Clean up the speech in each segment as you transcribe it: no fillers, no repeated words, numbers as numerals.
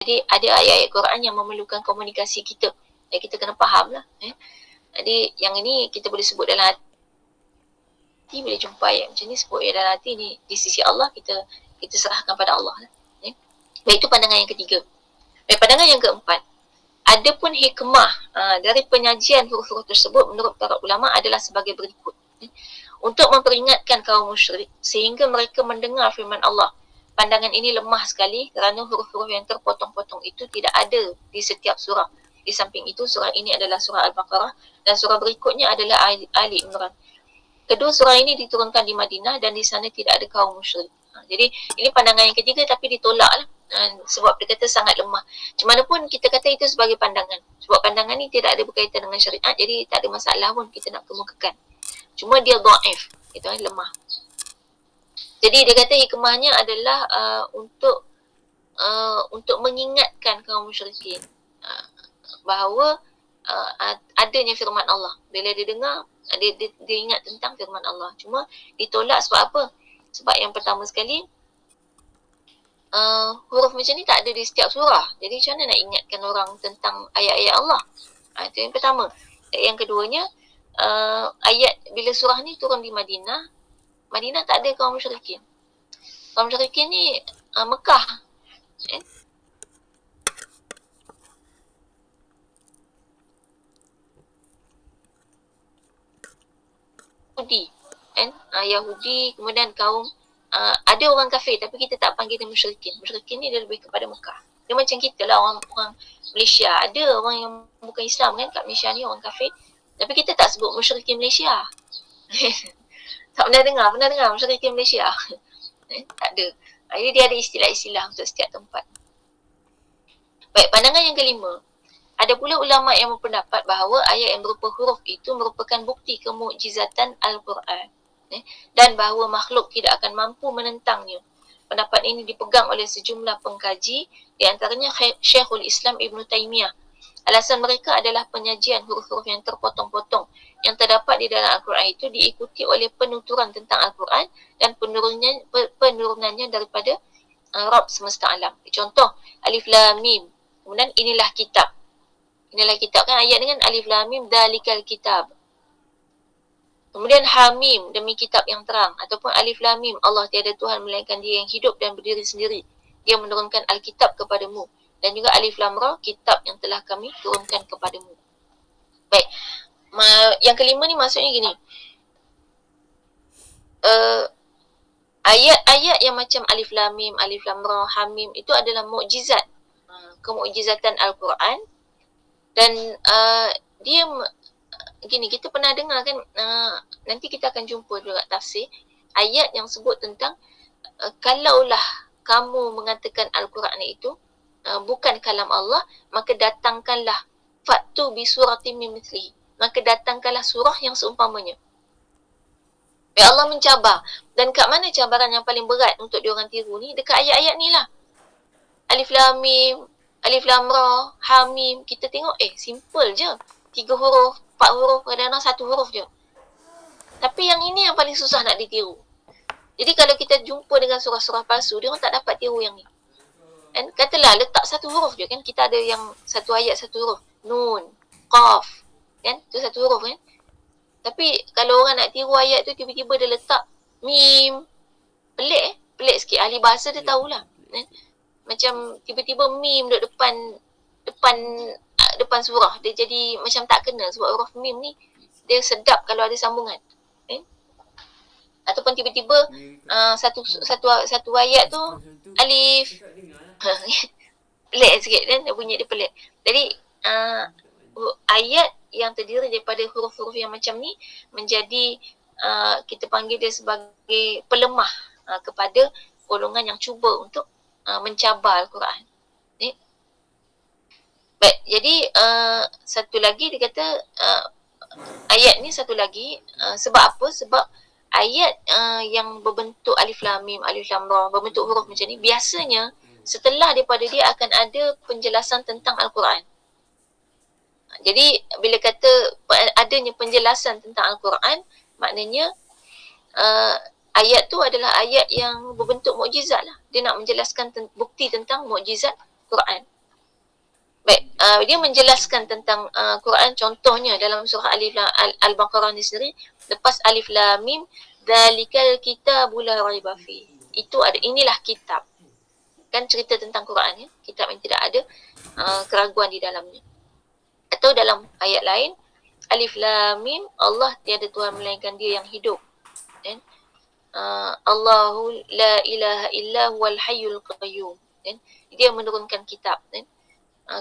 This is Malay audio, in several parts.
Jadi ada ayat-ayat Quran yang memerlukan komunikasi kita. Jadi kita kena faham lah. Jadi yang ini kita boleh sebut dalam hati, boleh jumpa ayat macam ni, sebut ayat dalam hati ni di sisi Allah, kita serahkan pada Allah lah. Baik, itu pandangan yang ketiga. Baik, pandangan yang keempat. Adapun hikmah dari penyajian huruf-huruf tersebut menurut para ulama adalah sebagai berikut. Untuk memperingatkan kaum musyrik sehingga mereka mendengar firman Allah. Pandangan ini lemah sekali kerana huruf-huruf yang terpotong-potong itu tidak ada di setiap surah. Di samping itu, surah ini adalah surah Al-Baqarah dan surah berikutnya adalah Ali Imran. Kedua surah ini diturunkan di Madinah dan di sana tidak ada kaum musyrik. Jadi ini pandangan yang ketiga tapi ditolak lah. Sebab dia kata sangat lemah. Macam mana pun kita kata itu sebagai pandangan. Sebab pandangan ni tidak ada berkaitan dengan syariat, jadi tak ada masalah pun kita nak kemukakan. Cuma dia dhaif, itu lemah. Jadi dia kata hikmahnya adalah untuk mengingatkan kaum musyrikin bahawa adanya firman Allah. Bila dia dengar, dia ingat tentang firman Allah. Cuma ditolak sebab apa? Sebab yang pertama sekali, huruf macam ni tak ada di setiap surah. Jadi macam mana nak ingatkan orang tentang ayat-ayat Allah? Itu yang pertama. Yang keduanya, ayat bila surah ni turun di Madinah, Madinah tak ada kaum musyrikin. Kaum musyrikin ni Mekah. Yahudi. Yahudi, kemudian kaum ada orang kafir tapi kita tak panggil dia musyrikin. Musyrikin ni dia lebih kepada Mekah. Dia macam kita lah, orang Malaysia. Ada orang yang bukan Islam kan kat Malaysia ni, orang kafir. Tapi kita tak sebut musyrikin Malaysia. Tak pernah dengar musyrikin Malaysia. Tak ada. Jadi dia ada istilah-istilah untuk setiap tempat. Baik, pandangan yang kelima. Ada pula ulama yang berpendapat bahawa ayat yang berupa huruf itu merupakan bukti kemukjizatan Al-Quran. Dan bahawa makhluk tidak akan mampu menentangnya. Pendapat ini dipegang oleh sejumlah pengkaji, di antaranya Syekhul Islam Ibn Taymiyah. Alasan mereka adalah penyajian huruf-huruf yang terpotong-potong yang terdapat di dalam Al-Quran itu diikuti oleh penuturan tentang Al-Quran dan penurunannya daripada Rabb semesta alam. Contoh, Alif Lam Mim. Kemudian inilah kitab. Inilah kitab kan, ayat dengan Alif Lam Mim Dzalikal Kitab. Kemudian Hamim, demi kitab yang terang. Ataupun Alif Lam Mim, Allah tiada Tuhan melainkan Dia yang hidup dan berdiri sendiri. Dia menurunkan Alkitab kepadamu. Dan juga Alif Lam Ra, kitab yang telah kami turunkan kepadamu. Baik, yang kelima ni maksudnya gini. Ayat-ayat yang macam Alif Lam Mim, Alif Lam Ra, Hamim itu adalah mukjizat. Kemukjizatan Al-Quran. Dan dia gini, kita pernah dengar kan, nanti kita akan jumpa juga tafsir ayat yang sebut tentang kalaulah kamu mengatakan Al-Quran itu bukan kalam Allah, maka datangkanlah fatu bi suratin min mithlihi, maka datangkanlah surah yang seumpamanya. Ya, Allah mencabar. Dan kat mana cabaran yang paling berat untuk diorang tiru ni? Dekat ayat-ayat ni lah. Alif Lam Mim, Alif Lam Ra, Hamim. Kita tengok simple je, 3 huruf, 4 huruf, kadang-kadang 1 huruf je. Tapi yang ini yang paling susah nak ditiru. Jadi kalau kita jumpa dengan surah-surah palsu, dia orang tak dapat tiru yang ni. Dan katalah letak 1 huruf je kan, kita ada yang 1 ayat 1 huruf. Nun, Qaf, kan? Tu 1 huruf kan. Tapi kalau orang nak tiru ayat tu, tiba-tiba dia letak Mim. Pelik pelik sikit. Ahli bahasa dia tahulah. Macam tiba-tiba Mim duduk depan surah. Dia jadi macam tak kena sebab huruf Mim ni dia sedap kalau ada sambungan. Ataupun tiba-tiba satu ayat tu Alif. Pelik sikit kan, bunyi dia pelik. Jadi ayat yang terdiri daripada huruf-huruf yang macam ni menjadi kita panggil dia sebagai pelemah kepada golongan yang cuba untuk mencabar Al-Quran. Baik, jadi satu lagi dia kata ayat ni satu lagi sebab apa? Sebab ayat yang berbentuk Alif Lam Mim, Alif Lam Ra, berbentuk huruf macam ni, biasanya setelah daripada dia akan ada penjelasan tentang Al-Quran. Jadi bila kata adanya penjelasan tentang Al-Quran, maknanya ayat tu adalah ayat yang berbentuk mukjizat lah. Dia nak menjelaskan bukti tentang mukjizat Quran. Baik, dia menjelaskan tentang Quran, contohnya dalam surah Al-Baqarah ni sendiri, lepas alif lam mim, dzalikal kitabul la raiba fi. Itu ada, inilah kitab. Kan cerita tentang Quran ya, kitab yang tidak ada keraguan di dalamnya. Atau dalam ayat lain, alif lam mim, Allah tiada Tuhan melainkan Dia yang hidup. Kan? Allahu la ilaha illa huwal hayyul qayyum. Kan? Dia menurunkan kitab kan?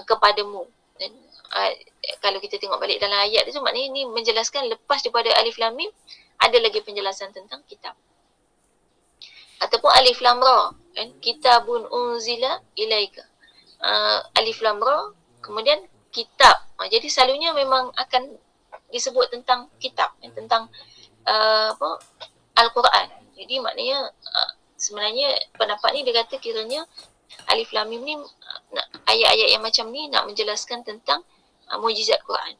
Kepadamu. Dan kalau kita tengok balik dalam ayat itu, maknanya ini menjelaskan lepas daripada alif lam mim ada lagi penjelasan tentang kitab. Ataupun alif lam ra, kan? Kitabun unzila ilaika. Alif lam ra, kemudian kitab. Jadi selalunya memang akan disebut tentang kitab, tentang Al-Quran. Jadi maknanya sebenarnya pendapat ni dia kata kiranya alif lam mim ni ayat-ayat yang macam ni nak menjelaskan tentang mukjizat Quran.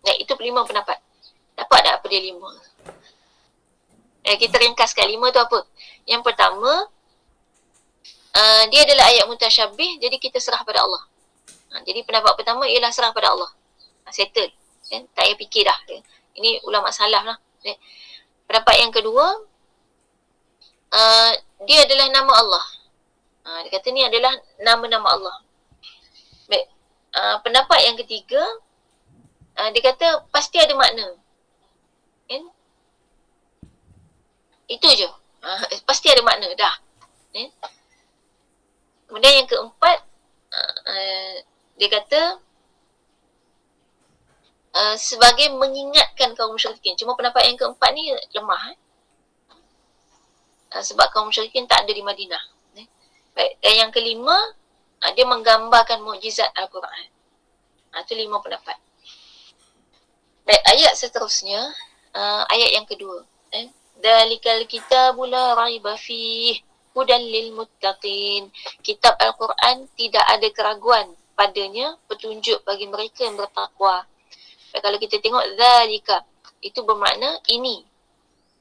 Nah, itu 5 pendapat. Dapat tak apa dia 5? Kita ringkaskan 5 tu apa? Yang pertama, dia adalah ayat mutasyabih, jadi kita serah pada Allah. Jadi pendapat pertama ialah serah pada Allah. Settle. Tak payah fikir dah. Ini ulama salaf lah. Pendapat yang kedua, dia adalah nama Allah. Dia kata ni adalah nama-nama Allah. Baik. Pendapat yang ketiga, dia kata pasti ada makna. Kan? Itu je. Pasti ada makna dah. Kemudian yang keempat, dia kata sebagai mengingatkan kaum musyrikin. Cuma pendapat yang keempat ni lemah. Sebab kaum musyrikin tak ada di Madinah. Baik. Dan yang kelima, dia menggambarkan mukjizat Al-Quran. Itu 5 pendapat. Baik, ayat seterusnya, ayat yang kedua. Dzalikal kitabul la raiba fih hudan lil muttaqin. Kitab Al-Quran tidak ada keraguan padanya, petunjuk bagi mereka yang bertakwa. Baik, kalau kita tengok dzalika, itu bermakna ini.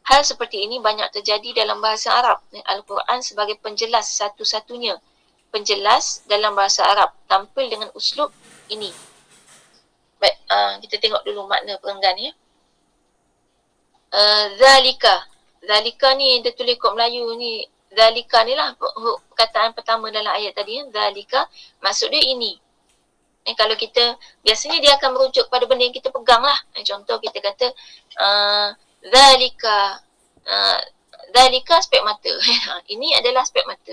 Hal seperti ini banyak terjadi dalam bahasa Arab. Al-Quran sebagai penjelas satu-satunya penjelas dalam bahasa Arab tampil dengan uslub ini. Baik, kita tengok dulu makna perenggan ya. Zalika. Zalika ni dia tulis kod Melayu ni. Zalika ni lah perkataan pertama dalam ayat tadi ya. Zalika maksud dia ini. Kalau kita, biasanya dia akan merujuk pada benda yang kita pegang lah. Contoh kita kata Zalika aspek mata. Ini adalah aspek mata.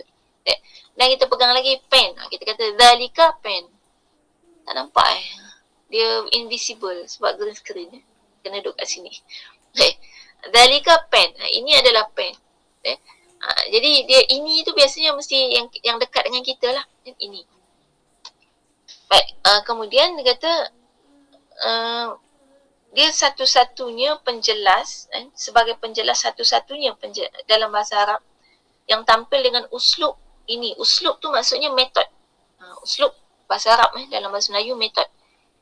Dan kita pegang lagi pen. Kita kata Zalika pen. Tak nampak dia invisible sebab green screen. Kena duduk kat sini. Zalika pen. Ini adalah pen. Jadi dia ini tu biasanya mesti yang dekat dengan kita lah. Ini. Baik. Kemudian dia kata dia satu-satunya penjelas, sebagai penjelas satu-satunya dalam bahasa Arab yang tampil dengan uslub ini. Uslub tu maksudnya metod. Uslub bahasa Arab dalam bahasa Melayu metod.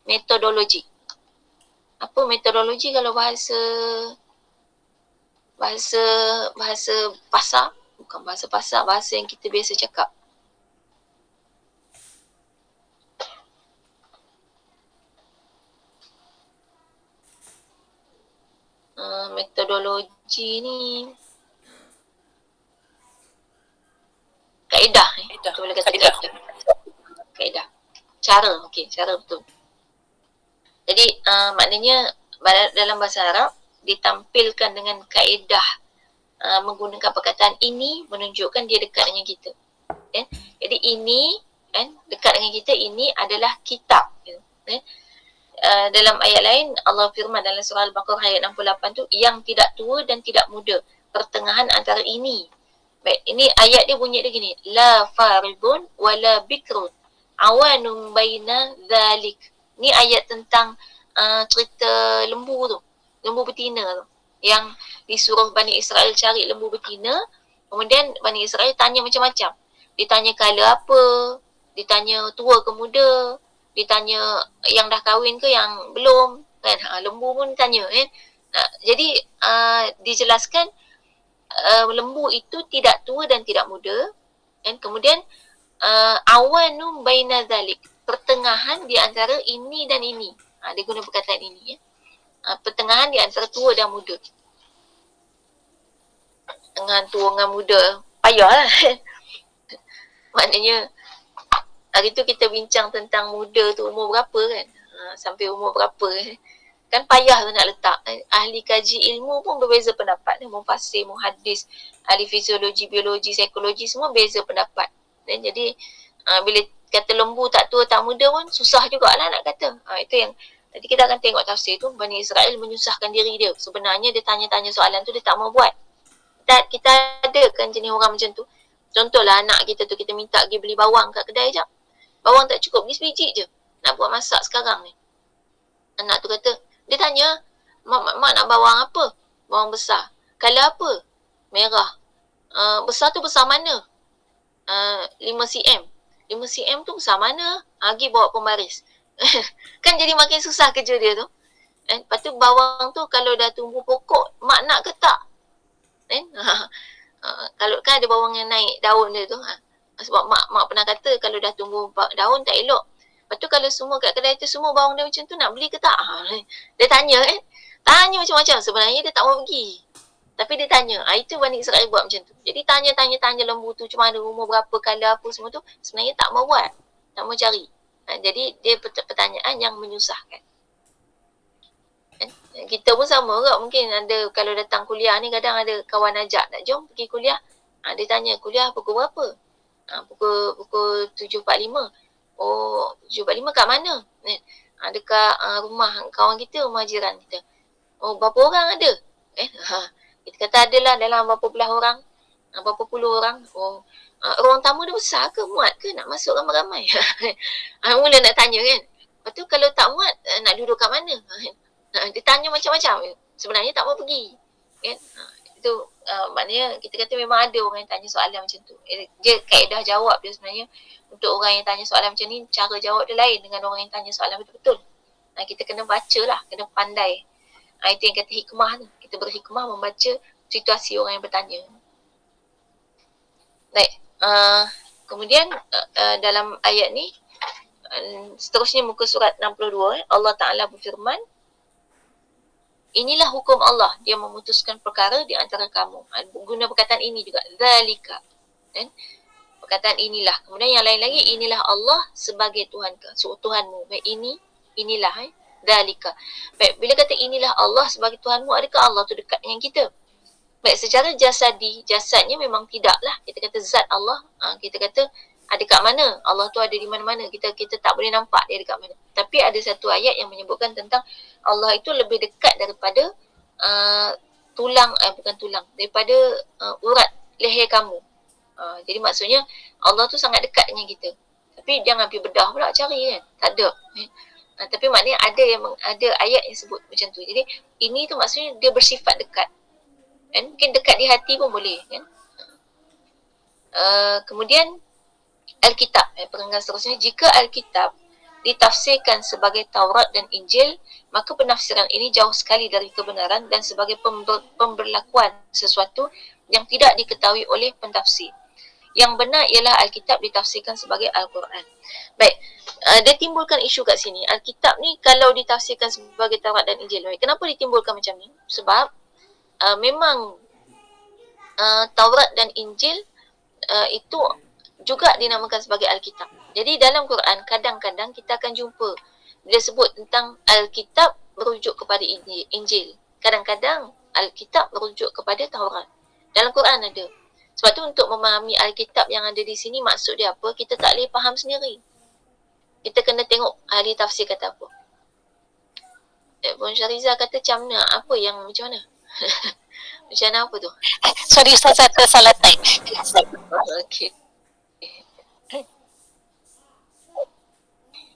Metodologi. Apa metodologi kalau bahasa pasar? Bukan bahasa pasar, bahasa yang kita biasa cakap. Metodologi ni kaedah kita boleh kata kaedah. Cara, okey, cara betul. Jadi maknanya dalam bahasa Arab ditampilkan dengan kaedah menggunakan perkataan ini menunjukkan dia dekat dengan kita. Jadi ini dekat dengan kita, ini adalah kitab. Dalam ayat lain Allah firman dalam surah Al-Baqarah ayat 68 tu, yang tidak tua dan tidak muda, pertengahan antara ini. Baik, ini ayat dia bunyi dia gini, la faribun wala bikrun awanum baina dhalik. Ni ayat tentang cerita lembu tu, lembu betina tu, yang disuruh Bani Israel cari lembu betina. Kemudian Bani Israel tanya macam-macam. Ditanya kala apa, ditanya tua ke muda, ditanya yang dah kahwin ke yang belum, kan? Lembu pun tanya jadi dijelaskan lembu itu tidak tua dan tidak muda, kan? Kemudian Awanum baina zalik, pertengahan di antara ini dan ini. Dia guna perkataan ini ya. Pertengahan di antara tua dan muda. Dengan tua dengan muda payahlah. Maknanya hari tu kita bincang tentang muda tu umur berapa kan, sampai umur berapa kan payah tu nak letak. Ahli kaji ilmu pun berbeza pendapat, mufasir, muhaddis, ahli fisiologi, biologi, psikologi semua beza pendapat. Dan jadi bila kata lembu tak tua tak muda pun susah jugalah nak kata. Itu yang nanti kita akan tengok tafsir tu. Bani Israel menyusahkan diri dia. Sebenarnya dia tanya-tanya soalan tu, dia tak mau buat. Kita ada kan jenis orang macam tu. Contohlah anak kita tu, kita minta pergi beli bawang kat kedai jap. Bawang tak cukup, beli sebiji je. Nak buat masak sekarang ni. Anak tu kata, dia tanya, mak nak bawang apa? Bawang besar. Color apa? Merah. Besar tu besar mana? 5 cm. 5 cm tu besar mana? Pergi bawa pembaris. Kan jadi makin susah kerja dia tu. Lepas tu bawang tu kalau dah tumbuh pokok, mak nak ke tak? Kalau kan ada bawang yang naik daun dia tu. Sebab mak pernah kata kalau dah tumbuh daun tak elok. Lepas tu kalau semua kat kedai tu semua bawang dia macam tu, nak beli ke tak? Dia tanya tanya macam-macam. Sebenarnya dia tak mau pergi. Tapi dia tanya. Itu Bani Israel buat macam tu. Jadi tanya lembu tu macam mana, umur berapa, color apa semua tu. Sebenarnya tak mau buat. Tak mau cari. Jadi dia pertanyaan yang menyusahkan. Kita pun sama ke, mungkin ada kalau datang kuliah ni kadang ada kawan ajak nak jom pergi kuliah. Dia tanya kuliah pukul berapa? Pukul 7.45. Oh, 7.45 kat mana? Dekat rumah kawan kita, rumah jiran kita. Oh, berapa orang ada? Kita kata adalah dalam berapa belas orang, berapa puluh orang. Oh, ruang tamu dia besar ke, muat ke nak masuk ramai-ramai? Mula nak tanya kan. Lepas tu kalau tak muat, nak duduk kat mana? Dia tanya macam-macam. Sebenarnya tak mau pergi kan. Itu maknanya kita kata memang ada orang yang tanya soalan macam tu. Dia kaedah jawab dia sebenarnya. Untuk orang yang tanya soalan macam ni, cara jawab dia lain dengan orang yang tanya soalan betul-betul. Kita kena baca lah, kena pandai. Itu yang kata hikmah tu. Kita berhikmah membaca situasi orang yang bertanya. Baik. Kemudian dalam ayat ni, seterusnya muka surat 62, Allah Ta'ala berfirman, inilah hukum Allah, dia memutuskan perkara di antara kamu. Guna perkataan ini juga, zalika. Perkataan inilah. Kemudian yang lain lagi, inilah Allah sebagai Tuhan ke. So, Tuhanmu. Baik, inilah. Zalika. Baik, bila kata inilah Allah sebagai Tuhanmu, adakah Allah tu dekat dengan kita? Baik, secara jasadi, jasadnya memang tidaklah. Kita kata zat Allah, kita kata ada kat mana? Allah tu ada di mana-mana. Kita tak boleh nampak dia dekat mana. Tapi ada satu ayat yang menyebutkan tentang Allah itu lebih dekat daripada tulang, bukan tulang, daripada urat leher kamu. Jadi maksudnya Allah tu sangat dekat dengan kita. Tapi jangan pergi bedah pula cari kan. Tak ada. Tapi maknanya ada ayat yang sebut macam tu. Jadi ini tu maksudnya dia bersifat dekat. Kan? Mungkin dekat di hati pun boleh kan. Kemudian Alkitab, perenggan seterusnya, jika Alkitab ditafsirkan sebagai Taurat dan Injil, maka penafsiran ini jauh sekali dari kebenaran dan sebagai pemberlakuan sesuatu yang tidak diketahui oleh pentafsir. Yang benar ialah Alkitab ditafsirkan sebagai Al-Quran. Baik, dia timbulkan isu kat sini. Alkitab ni kalau ditafsirkan sebagai Taurat dan Injil, kenapa ditimbulkan macam ni? Sebab memang Taurat dan Injil itu juga dinamakan sebagai Alkitab. Jadi dalam Quran kadang-kadang kita akan jumpa dia sebut tentang Alkitab merujuk kepada Injil. Kadang-kadang Alkitab merujuk kepada Taurat. Dalam Quran ada. Sebab tu untuk memahami Alkitab yang ada di sini maksud dia apa, kita tak boleh faham sendiri. Kita kena tengok ahli tafsir kata apa. Puan Syariza kata macam mana? Apa yang macam mana? Macam mana apa tu? Sorry Ustazah, tersalah type. Okey.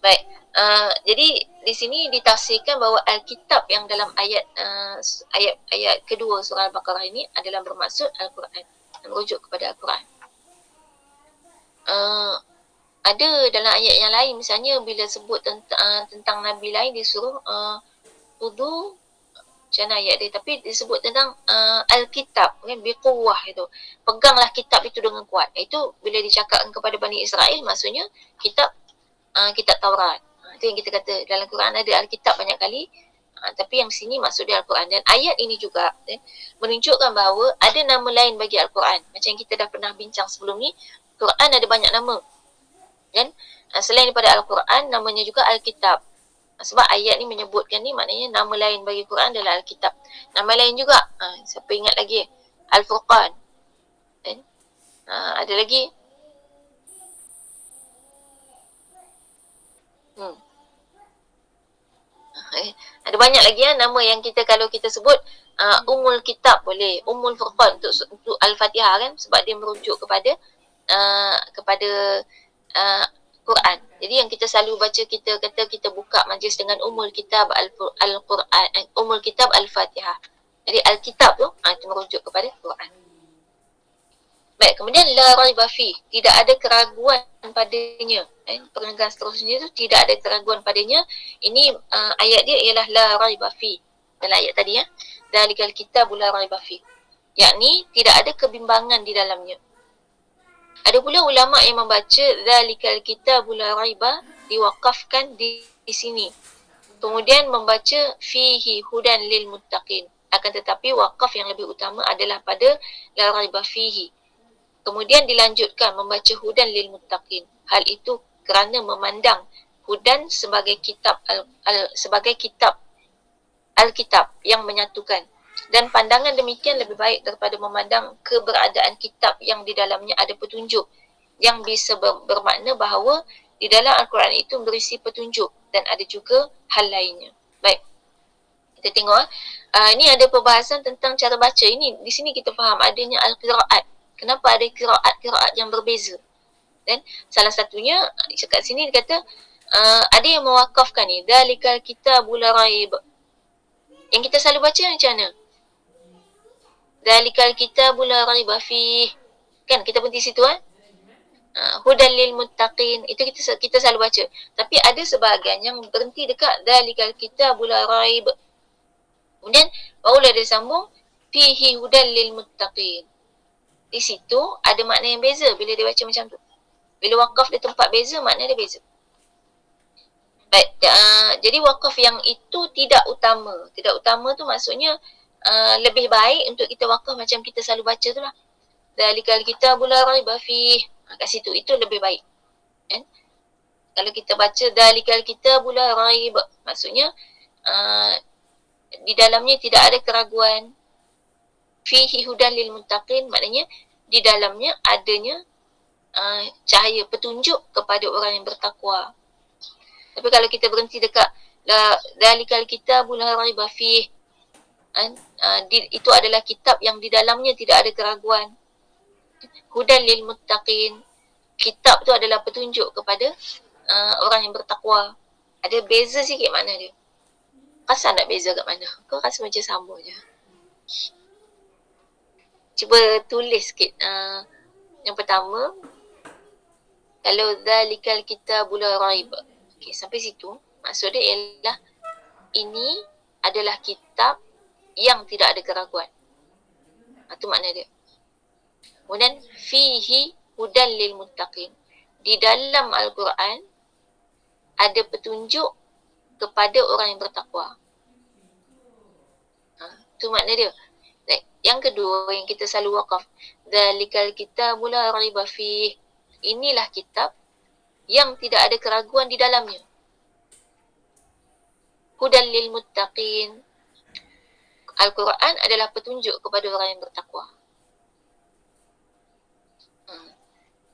Baik, jadi di sini ditafsirkan bahawa Alkitab yang dalam ayat kedua surah Al-Baqarah ini adalah bermaksud Al-Quran, merujuk kepada Al-Quran. Ada dalam ayat yang lain, misalnya bila sebut tentang Nabi lain disuruh wudu macam mana ayat dia, tapi disebut tentang Alkitab kan, biquwah itu. Peganglah kitab itu dengan kuat. Itu bila dicakapkan kepada Bani Israel, maksudnya kitab kitab Taurat. Itu yang kita kata dalam Quran ada Alkitab banyak kali. Tapi yang sini maksud dia Al-Quran. Dan ayat ini juga menunjukkan bahawa ada nama lain bagi Al-Quran. Macam yang kita dah pernah bincang sebelum ni, Quran ada banyak nama. Dan selain daripada Al-Quran, namanya juga Alkitab. Sebab ayat ni menyebutkan ni, maknanya nama lain bagi Quran adalah Alkitab. Nama lain juga, siapa ingat lagi? Al-Furqan. Ada lagi? Ada banyak lagi nama yang kita kalau kita sebut Ummul Kitab boleh, Ummul Furqan untuk Al-Fatihah kan, sebab dia merujuk kepada Quran. Jadi yang kita selalu baca, kita kata kita buka majlis dengan Ummul Kitab Al-Quran, Ummul Kitab Al-Fatihah. Jadi Al-Kitab tu itu merujuk kepada Quran. Baik, kemudian la raiba fi, tidak ada keraguan padanya. Perenggan seterusnya tu tidak ada keraguan padanya. Ini ayat dia ialah la raiba fi. Dalam ayat tadi Dzalikal kitabul la raiba fi. Yakni tidak ada kebimbangan di dalamnya. Ada pula ulama yang membaca Dzalikal kitabul la raiba diwaqafkan di sini. Kemudian membaca fihi hudan lil muttaqin. Akan tetapi waqaf yang lebih utama adalah pada la raiba fihi. Kemudian dilanjutkan membaca hudan lil muttaqin. Hal itu kerana memandang hudan sebagai kitab sebagai kitab Alkitab yang menyatukan. Dan pandangan demikian lebih baik daripada memandang keberadaan kitab yang di dalamnya ada petunjuk, yang bisa bermakna bahawa di dalam Al-Quran itu berisi petunjuk dan ada juga hal lainnya. Baik, kita tengok ini ada perbahasan tentang cara baca. Ini di sini kita faham adanya al-qiraat. Kenapa ada qiraat yang berbeza? Dan salah satunya kat sini dia kata ada yang mewakafkan ni Dzalikal kitabul la raib. Yang kita selalu baca macam mana? Dzalikal kitabul la raiba fih. Kan kita berhenti situ hudan lil muttaqin. Itu kita selalu baca. Tapi ada sebahagian yang berhenti dekat Dzalikal kitabul la raib. Kemudian barulah dia sambung fihi hudan lil muttaqin. Di situ ada makna yang beza bila dia baca macam tu. Bila wakaf di tempat beza, makna dia beza. Baik, jadi wakaf yang itu tidak utama. Tidak utama tu maksudnya lebih baik untuk kita wakaf macam kita selalu baca tu lah. Dzalikal kitabul la raiba fih. Kat situ, itu lebih baik. Kan? Kalau kita baca Dzalikal kitabul la raib, maksudnya di dalamnya tidak ada keraguan. Fihi hudan lil muttaqin, maknanya di dalamnya adanya cahaya petunjuk kepada orang yang bertakwa. Tapi kalau kita berhenti dekat Dzalikal kitabul la raiba fih, itu adalah kitab yang di dalamnya tidak ada keraguan. Hudan lil muttaqin, kitab tu adalah petunjuk kepada orang yang bertakwa. Ada beza sikit makna dia. Rasa nak beza kat mana? Kau rasa macam sama je. Cuba tulis sikit. Yang pertama, kalau Dzalikal kitabul la raib. Okay, sampai situ. Maksud dia ialah ini adalah kitab yang tidak ada keraguan. Itu makna dia. Kemudian fihi hudan lil muttaqin. Di dalam Al-Quran ada petunjuk kepada orang yang bertakwa. Itu makna dia. Yang kedua yang kita selalu wakaf, Dzalikal kitabul la raiba fih. Inilah kitab yang tidak ada keraguan di dalamnya. Hudan lil muttaqin. Al-Quran adalah petunjuk kepada orang yang bertakwa.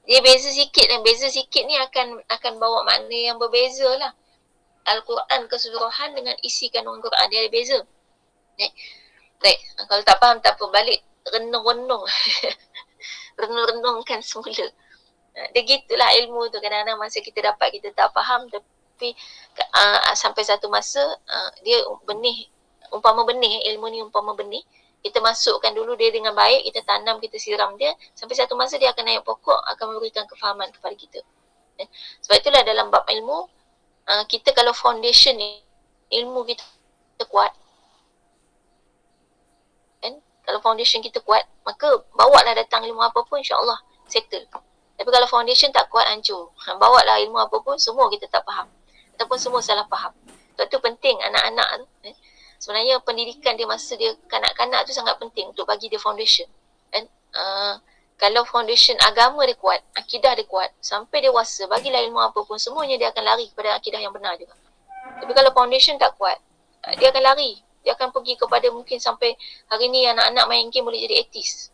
Dia beza sikit, dan beza sikit ni akan bawa makna yang berbeza lah. Al-Quran keseluruhan dengan isi kandungan Quran dia ada beza. Baik, kalau tak faham tak apa, balik renung-renung. Renung-renungkan semula. Dia gitulah ilmu tu, kadang-kadang masa kita dapat kita tak faham, tapi sampai satu masa dia benih, umpama benih, ilmu ni umpama benih, kita masukkan dulu dia dengan baik, kita tanam, kita siram dia, sampai satu masa dia akan naik pokok, akan memberikan kefahaman kepada kita. Sebab itulah dalam bab ilmu, kita kalau foundation ni, ilmu kita kuat, Kalau foundation kita kuat, maka bawa lah datang ilmu apa pun, insyaAllah settle. Tapi kalau foundation tak kuat, hancur. Bawa lah ilmu apa pun, semua kita tak faham. Ataupun semua salah faham. Sebab tu penting anak-anak tu. Sebenarnya pendidikan dia masa dia kanak-kanak tu sangat penting untuk bagi dia foundation. Kan? Kalau foundation agama dia kuat, akidah dia kuat, sampai dewasa, bagilah ilmu apa pun, semuanya dia akan lari kepada akidah yang benar juga. Tapi kalau foundation tak kuat, dia akan lari. Dia akan pergi kepada mungkin sampai hari ni anak-anak main game boleh jadi atheist.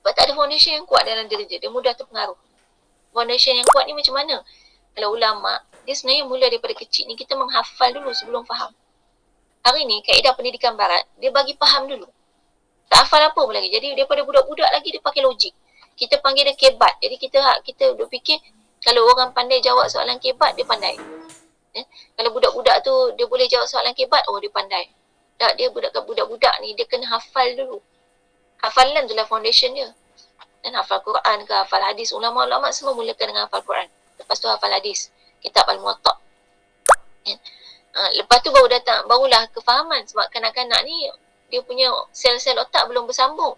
Sebab tak ada foundation yang kuat dalam diri dia. Dia mudah terpengaruh. Foundation yang kuat ni macam mana? Kalau ulama, dia sebenarnya mula daripada kecil ni kita menghafal dulu sebelum faham. Hari ni kaedah pendidikan barat, dia bagi faham dulu. Tak hafal apa pun lagi. Jadi daripada budak-budak lagi dia pakai logik. Kita panggil dia kebat. Jadi kita duk fikir kalau orang pandai jawab soalan kebat, dia pandai. Kalau budak-budak tu dia boleh jawab soalan kebat, oh dia pandai. Tak, dia budak-budak ni dia kena hafal dulu. Hafalan tu lah foundation dia. Dan hafal Quran ke, hafal hadis. Ulama-ulama semua mulakan dengan hafal Quran. Lepas tu hafal hadis. Kitab Al-Muwatta'. Lepas tu barulah kefahaman. Sebab kanak-kanak ni dia punya sel-sel otak belum bersambung.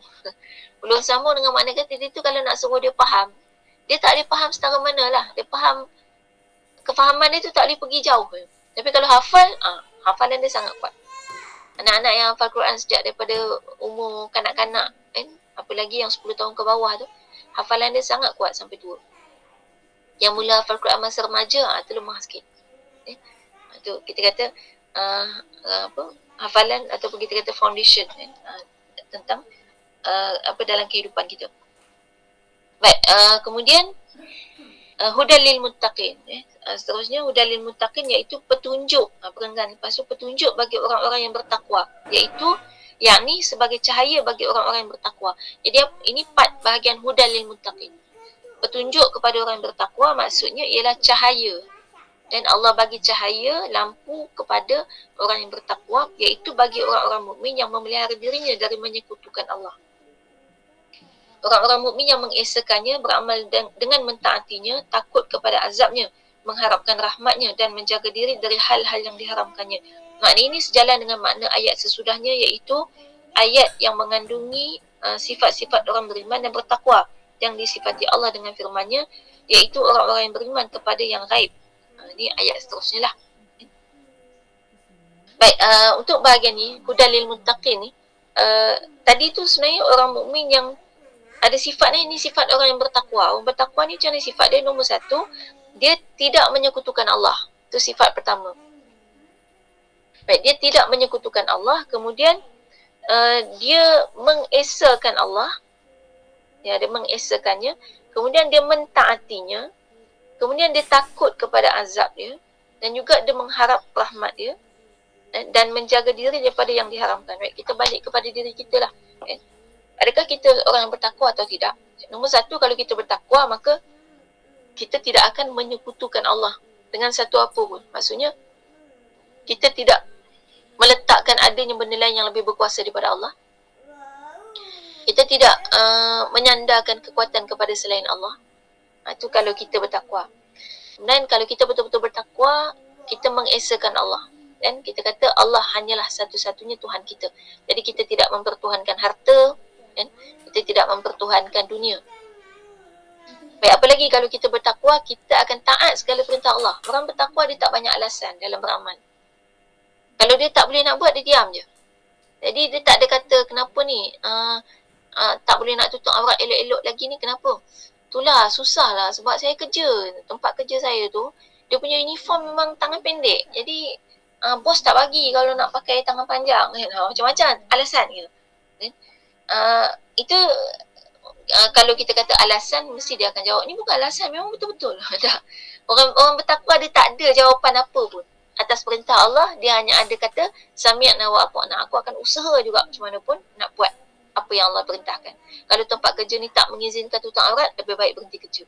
Belum sambung dengan makna kata dia tu kalau nak suruh dia faham. Dia tak boleh faham setara mana lah. Dia faham, kefahaman dia tu tak boleh pergi jauh. Tapi kalau hafal, hafalan dia sangat kuat. Anak-anak yang hafal Quran sejak daripada umur kanak-kanak, apalagi yang 10 tahun ke bawah tu, hafalan dia sangat kuat sampai tua. Yang mula hafal Quran masa remaja, tu lemah sikit. Tu kita kata hafalan ataupun kita kata foundation tentang dalam kehidupan kita. Baik, kemudian hudal lil muttaqin. Seterusnya hudal lil muttaqin iaitu petunjuk, perenggan lepas tu petunjuk bagi orang-orang yang bertakwa, iaitu yakni sebagai cahaya bagi orang-orang yang bertakwa. Jadi ini part bahagian hudal lil muttaqin. Petunjuk kepada orang yang bertakwa maksudnya ialah cahaya. Dan Allah bagi cahaya, lampu kepada orang yang bertakwa, iaitu bagi orang-orang mukmin yang memelihara dirinya dari menyekutukan Allah. Orang-orang mukmin yang mengesakannya, beramal dengan mentaatinya, takut kepada azabnya, mengharapkan rahmatnya dan menjaga diri dari hal-hal yang diharamkannya. Makna ini sejalan dengan makna ayat sesudahnya, iaitu ayat yang mengandungi sifat-sifat orang beriman dan bertakwa yang disifati Allah dengan firman-Nya, iaitu orang-orang yang beriman kepada yang gaib. Ini ayat seterusnya lah. Baik, untuk bahagian ni, hudal lil muttaqin ni, tadi tu sebenarnya orang mukmin yang ada sifat ni, ini sifat orang yang bertakwa. Orang bertakwa ni macam mana sifat dia? Nombor satu, dia tidak menyekutukan Allah. Itu sifat pertama. Baik, dia tidak menyekutukan Allah. Kemudian dia mengesakan Allah. Ya, dia mengesakannya. Kemudian dia mentaatinya. Kemudian dia takut kepada azab dia. Dan juga dia mengharap rahmat dia. Dan menjaga diri daripada yang diharamkan. Baik, kita balik kepada diri kita lah. Adakah kita orang yang bertakwa atau tidak? Nombor satu, kalau kita bertakwa, maka kita tidak akan menyekutukan Allah dengan satu apa pun. Maksudnya, kita tidak meletakkan adanya benda lain yang lebih berkuasa daripada Allah. Kita tidak menyandarkan kekuatan kepada selain Allah. Itu kalau kita bertakwa. Dan kalau kita betul-betul bertakwa, kita mengesakan Allah. Dan kita kata Allah hanyalah satu-satunya Tuhan kita. Jadi kita tidak mempertuhankan harta, kan? Kita tidak mempertuhankan dunia. Baik, apalagi kalau kita bertakwa, kita akan taat segala perintah Allah. Orang bertakwa dia tak banyak alasan dalam beramal. Kalau dia tak boleh nak buat, dia diam je. Jadi dia tak ada kata kenapa ni tak boleh nak tutup aurat elok-elok lagi ni, kenapa? Itulah susah lah sebab saya kerja, tempat kerja saya tu dia punya uniform memang tangan pendek. Jadi bos tak bagi kalau nak pakai tangan panjang kan. Macam-macam alasan gitu. Itu kalau kita kata alasan, mesti dia akan jawab ni bukan alasan, memang betul-betul. Orang bertakwa dia tak ada jawapan apa pun atas perintah Allah. Dia hanya ada kata sami'na wa ata'na. Aku akan usaha juga macam mana pun nak buat apa yang Allah perintahkan. Kalau tempat kerja ni tak mengizinkan tutup aurat, lebih baik berhenti kerja.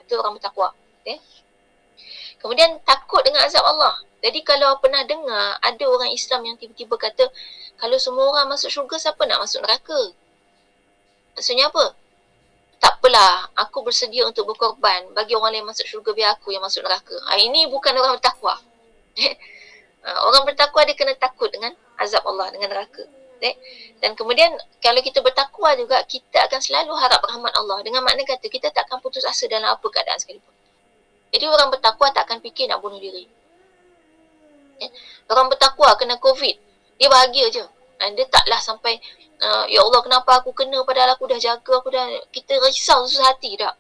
Itu orang bertakwa. Okay? Kemudian takut dengan azab Allah. Jadi kalau pernah dengar ada orang Islam yang tiba-tiba kata, kalau semua orang masuk syurga, siapa nak masuk neraka? Maksudnya apa? Tak apalah, aku bersedia untuk berkorban bagi orang lain masuk syurga, biar aku yang masuk neraka. Ini bukan orang bertakwa. Orang bertakwa dia kena takut dengan azab Allah, dengan neraka. Dan kemudian kalau kita bertakwa juga, kita akan selalu harap rahmat Allah. Dengan makna kata kita tak akan putus asa dalam apa keadaan sekalipun. Jadi orang bertakwa tak akan fikir nak bunuh diri. Orang bertakwa kena COVID, dia bahagia je. Dia taklah sampai ya Allah kenapa aku kena padahal aku dah jaga, kita risau susah hati tak.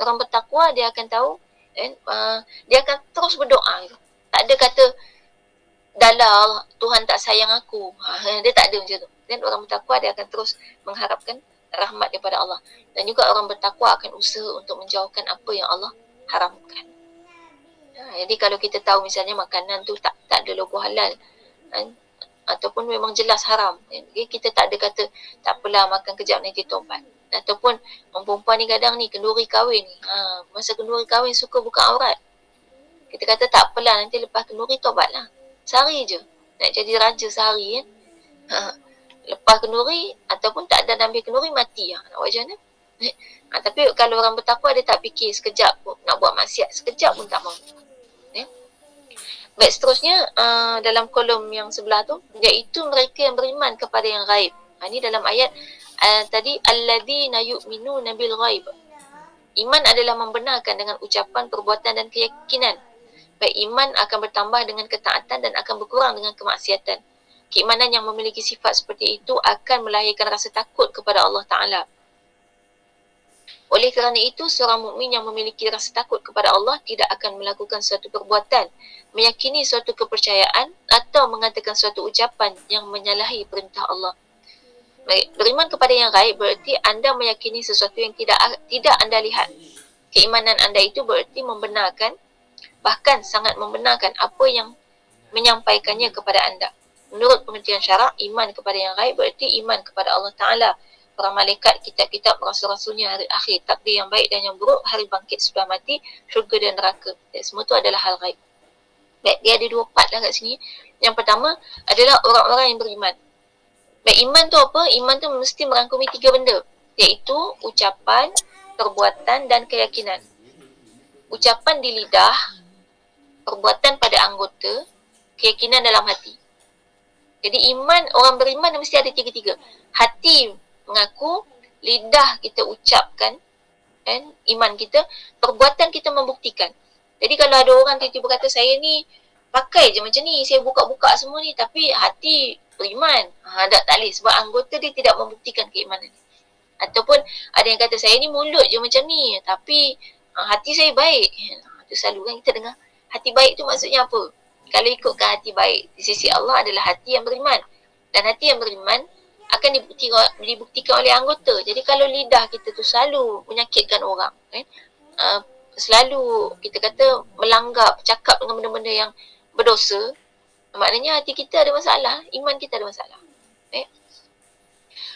Orang bertakwa dia akan tahu dia akan terus berdoa. Tak ada kata dalam Tuhan tak sayang aku. Dia tak ada macam tu. Dan orang bertakwa dia akan terus mengharapkan rahmat daripada Allah. Dan juga orang bertakwa akan usaha untuk menjauhkan apa yang Allah haramkan. Jadi kalau kita tahu misalnya makanan tu tak ada logo halal ataupun memang jelas haram, kita tak ada kata tak apalah makan kejap nanti taubat. Ataupun orang perempuan ni kadang ni kenduri kahwin ni, masa kenduri kahwin suka buka aurat, kita kata tak apalah nanti lepas kenduri taubat lah, sehari je nak jadi raja sehari kan. Lepas kenduri ataupun tak ada ambil kenduri mati lah, nak buat macam mana. Tapi kalau orang bertakwa dia tak fikir sekejap pun nak buat maksiat, sekejap pun tak mahu. Baik, seterusnya dalam kolom yang sebelah tu, iaitu mereka yang beriman kepada yang gaib. Ini dalam ayat tadi, alladzina yu'minuna bil ghaib. Iman adalah membenarkan dengan ucapan, perbuatan dan keyakinan. Baik, iman akan bertambah dengan ketaatan dan akan berkurang dengan kemaksiatan. Keimanan yang memiliki sifat seperti itu akan melahirkan rasa takut kepada Allah Ta'ala. Oleh kerana itu, seorang mukmin yang memiliki rasa takut kepada Allah tidak akan melakukan suatu perbuatan, meyakini suatu kepercayaan atau mengatakan suatu ucapan yang menyalahi perintah Allah. Baik, beriman kepada yang gaib berarti anda meyakini sesuatu yang tidak anda lihat. Keimanan anda itu berarti membenarkan, bahkan sangat membenarkan apa yang menyampaikannya kepada anda. Menurut pengertian syarak, iman kepada yang gaib berarti iman kepada Allah Ta'ala, para malaikat, kitab-kitab, rasul-rasulnya, hari akhir, takdir yang baik dan yang buruk, hari bangkit setelah mati, syurga dan neraka. Semua itu adalah hal gaib. Baik, dia ada dua part lah kat sini. Yang pertama adalah orang-orang yang beriman. Baik, iman tu apa? Iman tu mesti merangkumi 3 benda, iaitu ucapan, perbuatan dan keyakinan. Ucapan di lidah, perbuatan pada anggota, keyakinan dalam hati. Jadi iman, orang beriman mesti ada 3-3. Hati mengaku, lidah kita ucapkan iman kita, perbuatan kita membuktikan. Jadi kalau ada orang tiba-tiba kata saya ni pakai je macam ni, saya buka-buka semua ni, tapi hati beriman, tak boleh sebab anggota dia tidak membuktikan keimanan ni. Ataupun ada yang kata saya ni mulut je macam ni, tapi hati saya baik. Itu selalu kan kita dengar, hati baik tu maksudnya apa? Kalau ikutkan hati baik di sisi Allah adalah hati yang beriman. Dan hati yang beriman akan dibuktikan oleh anggota. Jadi kalau lidah kita tu selalu menyakitkan orang, selalu kita kata melanggar, bercakap dengan benda-benda yang berdosa, maknanya hati kita ada masalah, iman kita ada masalah.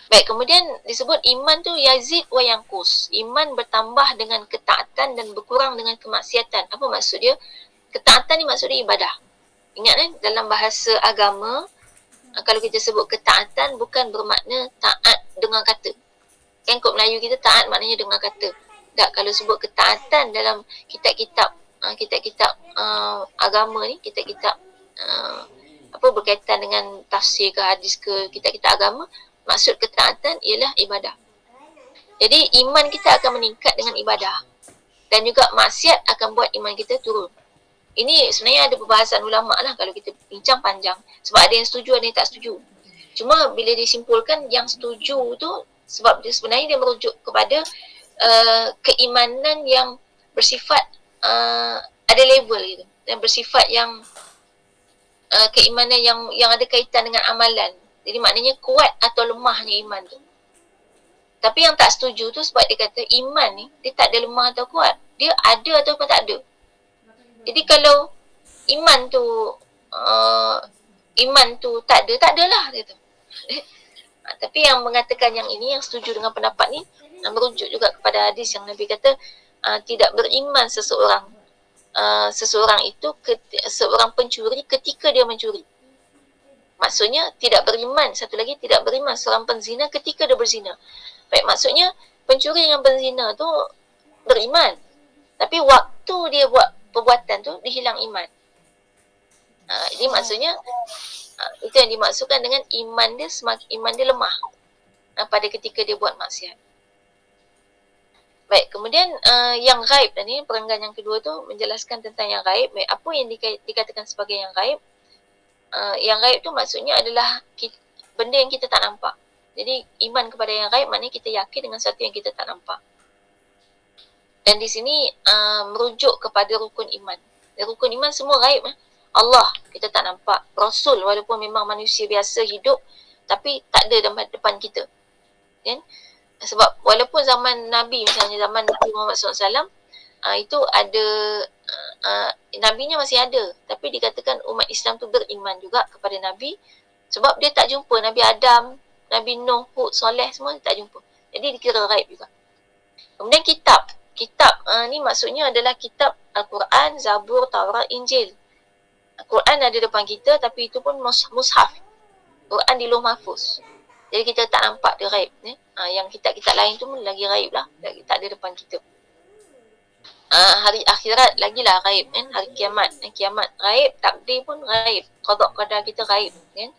Baik, kemudian disebut iman tu yazid wa yanqus. Iman bertambah dengan ketaatan dan berkurang dengan kemaksiatan. Apa maksud dia? Ketaatan ni maksud dia ibadah. Ingat kan, dalam bahasa agama, kalau kita sebut ketaatan bukan bermakna taat dengar kata. Kan kod Melayu kita taat maknanya dengar kata. Tak, kalau sebut ketaatan dalam kitab-kitab agama ni, kitab-kitab berkaitan dengan tafsir ke hadis ke kitab-kitab agama, maksud ketaatan ialah ibadah. Jadi iman kita akan meningkat dengan ibadah. Dan juga maksiat akan buat iman kita turun. Ini sebenarnya ada perbahasan ulama' lah kalau kita bincang panjang. Sebab ada yang setuju, ada yang tak setuju. Cuma bila disimpulkan yang setuju tu, sebab dia sebenarnya dia merujuk kepada keimanan yang bersifat ada level gitu. Dan bersifat yang keimanan yang ada kaitan dengan amalan. Jadi maknanya kuat atau lemahnya iman tu. Tapi yang tak setuju tu sebab dia kata iman ni dia tak ada lemah atau kuat. Dia ada ataupun tak ada. Jadi kalau iman tu tak adalah dia tu. Tapi yang mengatakan yang ini, yang setuju dengan pendapat ni, merujuk juga kepada hadis yang Nabi kata tidak beriman seseorang itu seorang pencuri ketika dia mencuri. Maksudnya tidak beriman, satu lagi tidak beriman seorang penzina ketika dia berzina. Baik, maksudnya pencuri dengan penzina tu beriman, tapi waktu dia buat perbuatan tu dia hilang iman. Jadi maksudnya Itu yang dimaksudkan dengan iman dia lemah pada ketika dia buat maksiat. Baik, kemudian yang gaib tadi, perenggan yang kedua tu menjelaskan tentang yang gaib. Baik, apa yang dikatakan sebagai yang gaib? Yang gaib tu maksudnya adalah benda yang kita tak nampak. Jadi iman kepada yang gaib maknanya kita yakin dengan sesuatu yang kita tak nampak. Dan di sini merujuk kepada rukun iman. Dan rukun iman semua gaib. Allah kita tak nampak. Rasul walaupun memang manusia biasa hidup, tapi tak ada depan kita. Kan? Sebab walaupun zaman Nabi, misalnya zaman Nabi Muhammad SAW, itu ada, Nabinya masih ada. Tapi dikatakan umat Islam tu beriman juga kepada Nabi. Sebab dia tak jumpa Nabi Adam, Nabi Nuh, Hud, Soleh, semua dia tak jumpa. Jadi dikira gaib juga. Kemudian kitab ni maksudnya adalah kitab Al-Quran, Zabur, Taurat, Injil. Al-Quran ada depan kita, tapi itu pun mushaf. Quran di Lauh Mahfuz. Jadi kita tak nampak dia gaib. Yang kitab-kitab lain tu pun lagi gaib lah. Tak ada depan kita. Hari akhirat lagilah gaib kan. Hari kiamat. Kiamat gaib. Takdir pun gaib. Qada qadar kita gaib kan.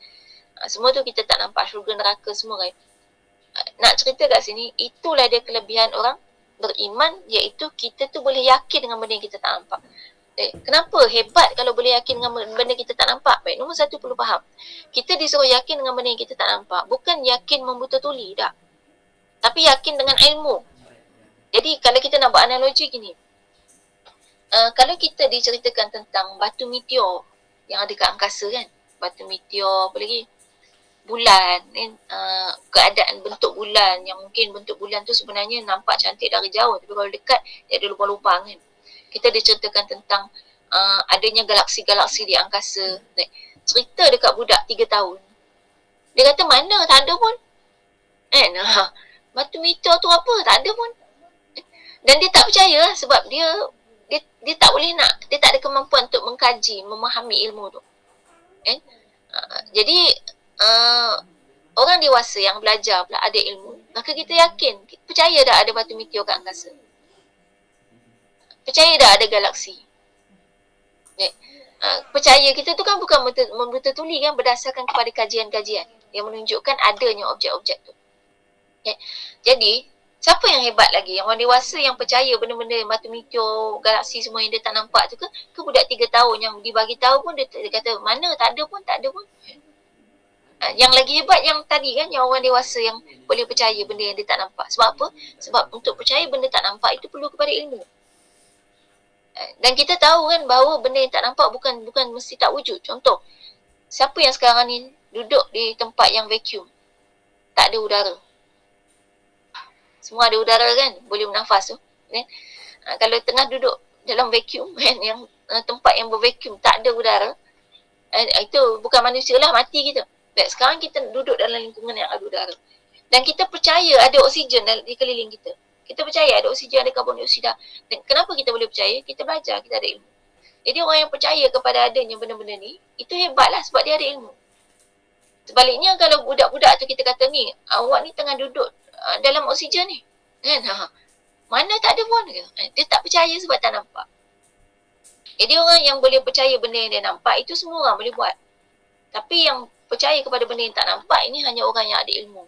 Semua tu kita tak nampak. Syurga neraka semua gaib. Nak cerita kat sini, itulah dia kelebihan orang beriman, iaitu kita tu boleh yakin dengan benda yang kita tak nampak. Kenapa hebat kalau boleh yakin dengan benda kita tak nampak? Baik, nombor satu perlu faham. Kita disuruh yakin dengan benda yang kita tak nampak. Bukan yakin membuta tuli, tak. Tapi yakin dengan ilmu. Jadi kalau kita nak buat analogi gini. Kalau kita diceritakan tentang batu meteor yang ada kat angkasa kan. Batu meteor, apa lagi? Bulan, keadaan bentuk bulan, yang mungkin bentuk bulan tu sebenarnya nampak cantik dari jauh. Tapi kalau dekat, dia ada lubang-lubang kan. Kita diceritakan tentang adanya galaksi-galaksi di angkasa. Cerita dekat budak 3 tahun. Dia kata mana tak ada pun. Batu meteor tu apa? Tak ada pun. Dan dia tak percaya sebab dia tak boleh nak. Dia tak ada kemampuan untuk mengkaji, memahami ilmu tu. Jadi orang dewasa yang belajar pula ada ilmu, maka kita yakin, percaya dah ada batu meteor kat angkasa. Percaya dah ada galaksi. Percaya kita tu kan bukan membuta tuli kan, berdasarkan kepada kajian-kajian yang menunjukkan adanya objek-objek tu. Jadi, siapa yang hebat lagi? Yang orang dewasa yang percaya benda-benda batu meteor, galaksi semua yang dia tak nampak tu ke budak 3 tahun yang dibagi tahu pun dia kata mana tak ada pun. Yang lagi hebat yang tadi kan, yang orang dewasa yang boleh percaya benda yang dia tak nampak. Sebab apa? Sebab untuk percaya benda tak nampak itu perlu kepada ilmu. Dan kita tahu kan bahawa benda yang tak nampak bukan mesti tak wujud. Contoh, siapa yang sekarang ni duduk di tempat yang vacuum, tak ada udara. Semua ada udara kan, boleh bernafas tu kan? Kalau tengah duduk dalam vacuum kan, yang tempat yang bervacuum tak ada udara, itu bukan manusia lah, mati kita. Sekarang kita duduk dalam lingkungan yang ada udara, dan kita percaya ada oksigen di keliling kita. Kita percaya ada oksigen, ada karbon dioksida. Dan kenapa kita boleh percaya? Kita belajar, kita ada ilmu. Jadi orang yang percaya kepada adanya benda-benda ni, itu hebatlah sebab dia ada ilmu. Sebaliknya kalau budak-budak tu kita kata ni, awak ni tengah duduk dalam oksigen ni kan, mana tak ada pun. Dia tak percaya sebab tak nampak. Jadi orang yang boleh percaya benda yang dia nampak, itu semua orang boleh buat. Tapi yang percaya kepada benda yang tak nampak, ini hanya orang yang ada ilmu.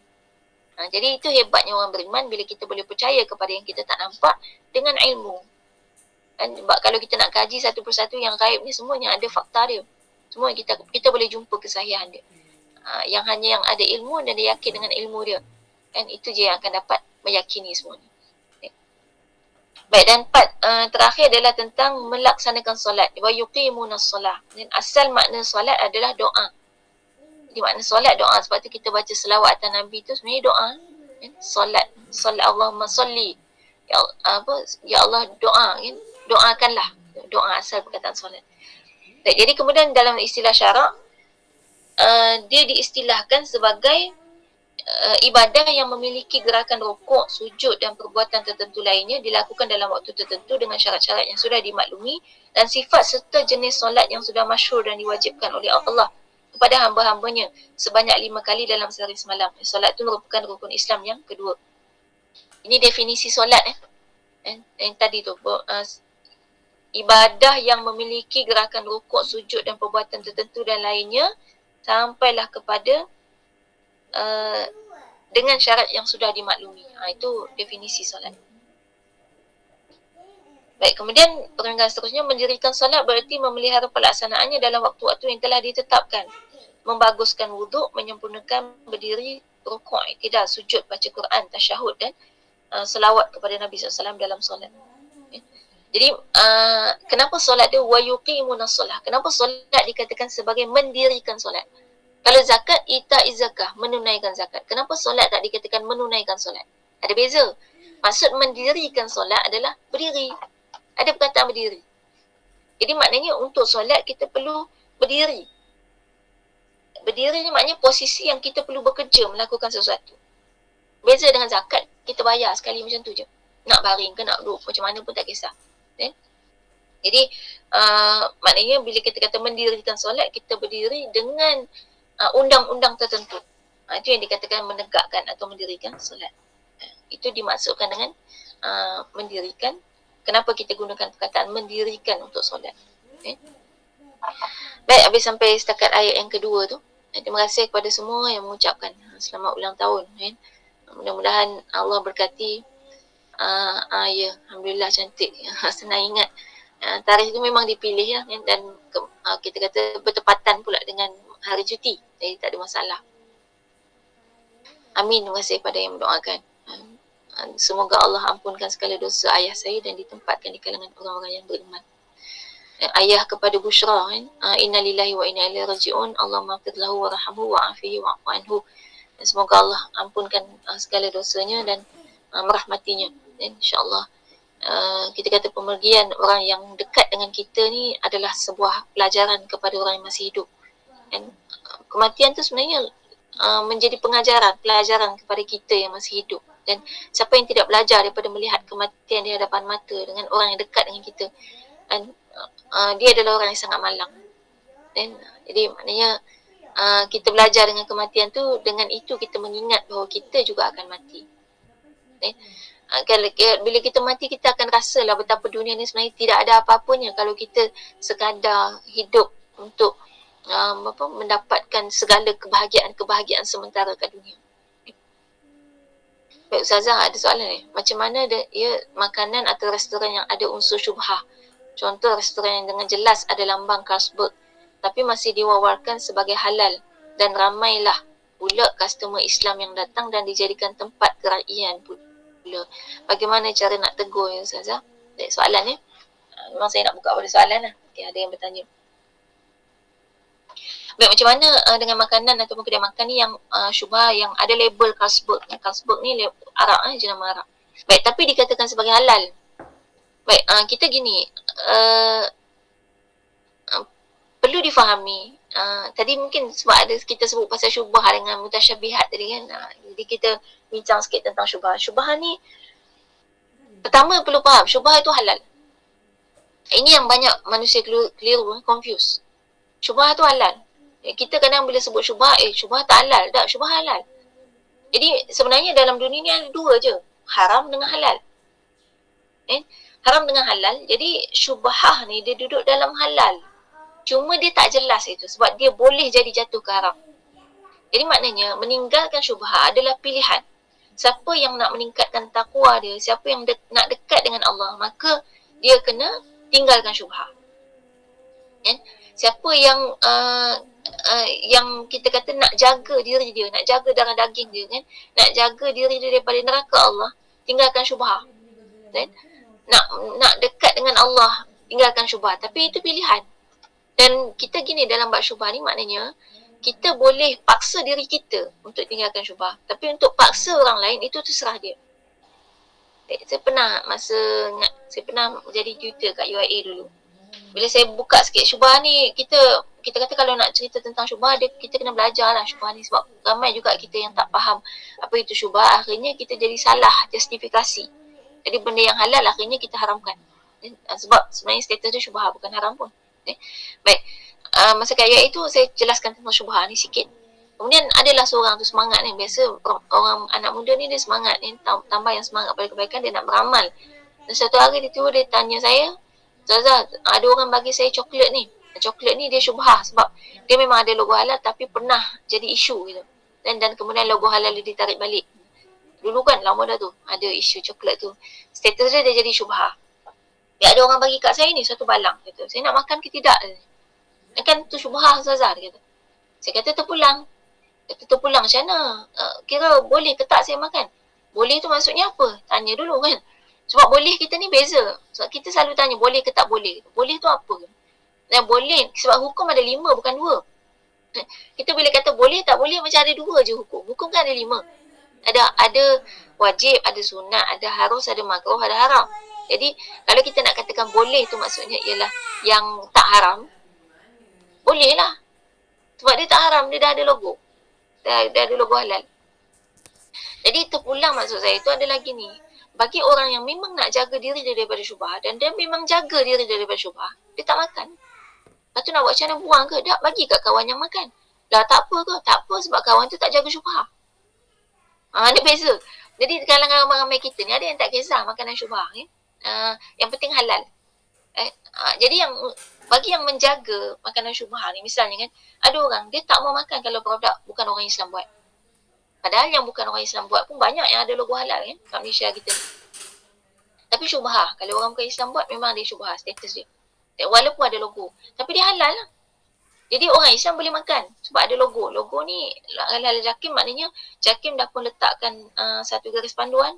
Jadi itu hebatnya orang beriman, bila kita boleh percaya kepada yang kita tak nampak dengan ilmu. Dan sebab kalau kita nak kaji satu persatu yang gaib ni, semuanya ada fakta dia. Semua kita boleh jumpa kesahihan dia. Yang hanya yang ada ilmu dan dia yakin dengan ilmu dia. Dan itu je yang akan dapat meyakini semua ni. Baik, dan terakhir adalah tentang melaksanakan solat. Wa yuqimunas solah. Dan asal makna solat adalah doa. Jadi makna solat doa. Sebab tu kita baca selawat atas Nabi tu sebenarnya doa. Solat Allahumma salli. Ya Allah doa kan. Doakanlah. Doa asal perkataan solat. Baik, jadi kemudian dalam istilah syarak, dia diistilahkan sebagai ibadah yang memiliki gerakan rukuk, sujud dan perbuatan tertentu lainnya dilakukan dalam waktu tertentu dengan syarat-syarat yang sudah dimaklumi, dan sifat serta jenis solat yang sudah masyhur dan diwajibkan oleh Allah kepada hamba-hambanya sebanyak 5 kali dalam sehari semalam. Solat itu merupakan rukun Islam yang kedua. Ini definisi solat yang tadi tu, ibadah yang memiliki gerakan rukuk, sujud dan perbuatan tertentu dan lainnya sampailah kepada dengan syarat yang sudah dimaklumi. Itu definisi solat. Baik, kemudian perenggan seterusnya, mendirikan solat bererti memelihara pelaksanaannya dalam waktu-waktu yang telah ditetapkan. Membaguskan wuduk, menyempurnakan berdiri, rukuk, iktidal, sujud, baca Quran, tasyahud dan selawat kepada Nabi SAW dalam solat. Jadi kenapa solat dia wa yuqimunas solah? Kenapa solat dikatakan sebagai mendirikan solat? Kalau zakat, ita'iz zakah, menunaikan zakat. Kenapa solat tak dikatakan menunaikan solat? Ada beza. Maksud mendirikan solat adalah berdiri. Ada perkataan berdiri. Jadi maknanya untuk solat kita perlu berdiri. Berdiri ni maknanya posisi yang kita perlu bekerja melakukan sesuatu. Beza dengan zakat, kita bayar sekali macam tu je. Nak baring ke nak duduk macam mana pun tak kisah. Jadi maknanya bila kita kata mendirikan solat, kita berdiri dengan undang-undang tertentu. Itu yang dikatakan menegakkan atau mendirikan solat. Itu dimaksudkan dengan mendirikan. Kenapa kita gunakan perkataan mendirikan untuk solat? Baik, habis sampai setakat ayat yang kedua tu. Terima kasih kepada semua yang mengucapkan selamat ulang tahun. Mudah-mudahan Allah berkati. Ya, Alhamdulillah cantik. Senang ingat. Tarikh itu memang dipilih ya, dan kita kata bertepatan pula dengan hari cuti. Jadi tak ada masalah. Amin. Terima kasih kepada yang mendoakan. Semoga Allah ampunkan segala dosa ayah saya dan ditempatkan di kalangan orang-orang yang beriman. Ayah kepada Bushra, inna lillahi wa inna ilaihi raji'un. Allahumma ighfir lahu warhamhu wa'afihi wa'fu anhu. Dan semoga Allah ampunkan segala dosanya dan merahmatinya. Dan insya-Allah kita kata pemergian orang yang dekat dengan kita ni adalah sebuah pelajaran kepada orang yang masih hidup. Dan kematian tu sebenarnya menjadi pelajaran kepada kita yang masih hidup. Dan siapa yang tidak belajar daripada melihat kematian di hadapan mata dengan orang yang dekat dengan kita, dan dia adalah orang yang sangat malang. Dan jadi maknanya kita belajar dengan kematian tu, dengan itu kita mengingat bahawa kita juga akan mati. Bila kita mati, kita akan rasalah betapa dunia ni sebenarnya tidak ada apa-apanya kalau kita sekadar hidup untuk mendapatkan segala kebahagiaan sementara kat dunia. Baik, Ustazah, ada soalan ni. Macam mana makanan atau restoran yang ada unsur syubhah? Contoh restoran yang dengan jelas ada lambang Carlsberg tapi masih diwawarkan sebagai halal, dan ramailah pula customer Islam yang datang dan dijadikan tempat keraian pula. Bagaimana cara nak tegur ya Ustazah? Baik, soalan ni. Memang saya nak buka pada soalan lah. Okay, ada yang bertanya. Baik, macam mana dengan makanan ataupun kedai makan ni yang syubhah yang ada label Carlsberg. Carlsberg ni Arab jenama Arab. Baik, tapi dikatakan sebagai halal. Baik, kita gini, perlu difahami. Tadi mungkin sebab ada kita sebut pasal syubhah dengan mutasyabihat tadi kan. Jadi kita bincang sikit tentang syubhah. Syubhah ni, pertama perlu faham, syubhah itu halal. Ini yang banyak manusia keliru, confuse. Syubhah tu halal. Kita kadang bila sebut syubhah, syubhah tak halal. Tak, syubhah halal. Jadi sebenarnya dalam dunia ni ada dua je. Haram dengan halal. Haram dengan halal. Jadi syubhah ni dia duduk dalam halal. Cuma dia tak jelas itu sebab dia boleh jadi jatuh ke haram. Jadi maknanya meninggalkan syubhah adalah pilihan. Siapa yang nak meningkatkan takwa dia, siapa yang nak dekat dengan Allah, maka dia kena tinggalkan syubhah. Siapa yang kita kata nak jaga diri dia, nak jaga darah daging dia kan, nak jaga diri dia daripada neraka Allah, tinggalkan syubhah. Dan nak dekat dengan Allah, tinggalkan syubhah. Tapi itu pilihan. Dan kita gini dalam bab syubhah ni, maknanya kita boleh paksa diri kita untuk tinggalkan syubhah. Tapi untuk paksa orang lain, itu terserah dia. Saya pernah jadi tutor kat UIA dulu. Bila saya buka sikit syubhah ni, kita kata kalau nak cerita tentang syubhah, kita kena belajar lah syubhah ni. Sebab ramai juga kita yang tak faham apa itu syubhah. Akhirnya kita jadi salah justifikasi. Jadi benda yang halal akhirnya kita haramkan. Sebab sebenarnya status tu syubhah, bukan haram pun. Baik, masa kat UIA itu saya jelaskan tentang syubhah ni sikit. Kemudian adalah seorang tu semangat ni. Biasa orang anak muda ni dia semangat ni, tambah yang semangat pada kebaikan, dia nak beramal. Dan satu hari dia tanya saya, Zaza, ada orang bagi saya coklat ni. Coklat ni dia syubhah sebab dia memang ada logo halal tapi pernah jadi isu gitu. Dan kemudian logo halal dia ditarik balik. Dulu kan lama dah tu ada isu coklat tu. Status dia jadi syubhah. Ya ada orang bagi kat saya ni satu balang kata. Saya nak makan ke tidak? Kan tu syubhah Ustazah kata. Saya kata terpulang. Kata terpulang macam mana? Kira boleh ke tak saya makan? Boleh tu maksudnya apa? Tanya dulu kan. Sebab boleh kita ni beza. Sebab kita selalu tanya boleh ke tak boleh. Boleh tu apa? Dan boleh sebab hukum ada 5 bukan 2. Kita bila kata boleh tak boleh macam ada 2 je hukum. Hukum kan ada 5. Ada wajib, ada sunat, ada harus, ada makruh, ada haram. Jadi kalau kita nak katakan boleh tu maksudnya ialah yang tak haram. Boleh lah. Sebab dia tak haram, dia dah ada logo. Dah ada logo halal. Jadi terpulang maksud saya tu ada lagi ni. Bagi orang yang memang nak jaga diri dia daripada syubhah dan dia memang jaga diri dia daripada syubhah, dia tak makan. Lepas tu nak buat macam mana buang ke? Tak, bagi kat kawan yang makan. Lah tak apa ke? Tak apa sebab kawan tu tak jaga syubhah. Dia beza. Jadi kalangan ramai-ramai kita ni ada yang tak kisah makanan syubhah. Yang penting halal. Jadi yang bagi yang menjaga makanan syubhah ni, misalnya kan, ada orang dia tak mau makan kalau produk bukan orang Islam buat. Padahal yang bukan orang Islam buat pun banyak yang ada logo halal kan kat Malaysia kita ni. Tapi syubhah, kalau orang bukan Islam buat memang dia syubhah status dia. Walaupun ada logo, tapi dia halal lah. Jadi orang Islam boleh makan sebab ada logo. Logo ni halal JAKIM maknanya JAKIM dah pun letakkan satu garis panduan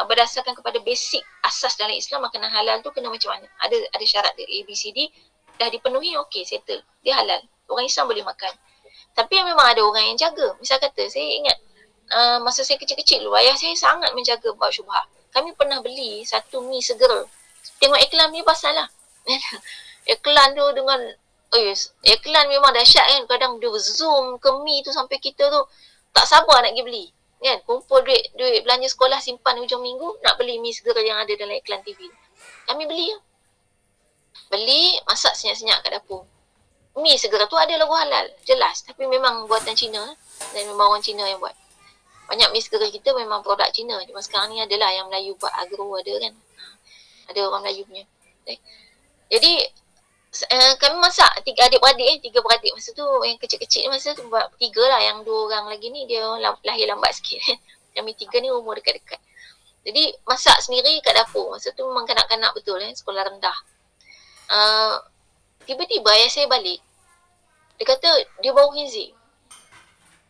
berdasarkan kepada basic asas dalam Islam makanan halal tu kena macam mana. Ada syarat dia ABCD dah dipenuhi, okey settle. Dia halal. Orang Islam boleh makan. Tapi memang ada orang yang jaga. Misal kata saya ingat masa saya kecil-kecil dulu ayah saya sangat menjaga bab syubhah. Kami pernah beli satu mi segera. Tengok iklan ni pasal lah. Iklan tu dengan iklan memang dahsyat kan. Kadang dia zoom ke mi tu sampai kita tu tak sabar nak pergi beli. Kan? Kumpul duit belanja sekolah simpan hujung minggu nak beli mi segera yang ada dalam iklan TV. Kami beli lah. Beli, masak senyap-senyap kat dapur. Mi segera tu ada logo halal. Jelas. Tapi memang buatan Cina. Dan memang orang Cina yang buat. Banyak mi segera kita memang produk Cina. Cuma sekarang ni adalah yang Melayu buat agro ada kan. Ada orang Melayu punya. Jadi kami masak 3 adik-beradik 3 beradik. Masa tu yang kecil-kecil masa tu 3 lah. Yang 2 orang lagi ni dia lahir lambat sikit. Kami 3 ni umur dekat-dekat. Jadi masak sendiri kat dapur. Masa tu memang kanak-kanak betul sekolah rendah. Tiba-tiba ayah saya balik. Dia kata dia bau khinzir.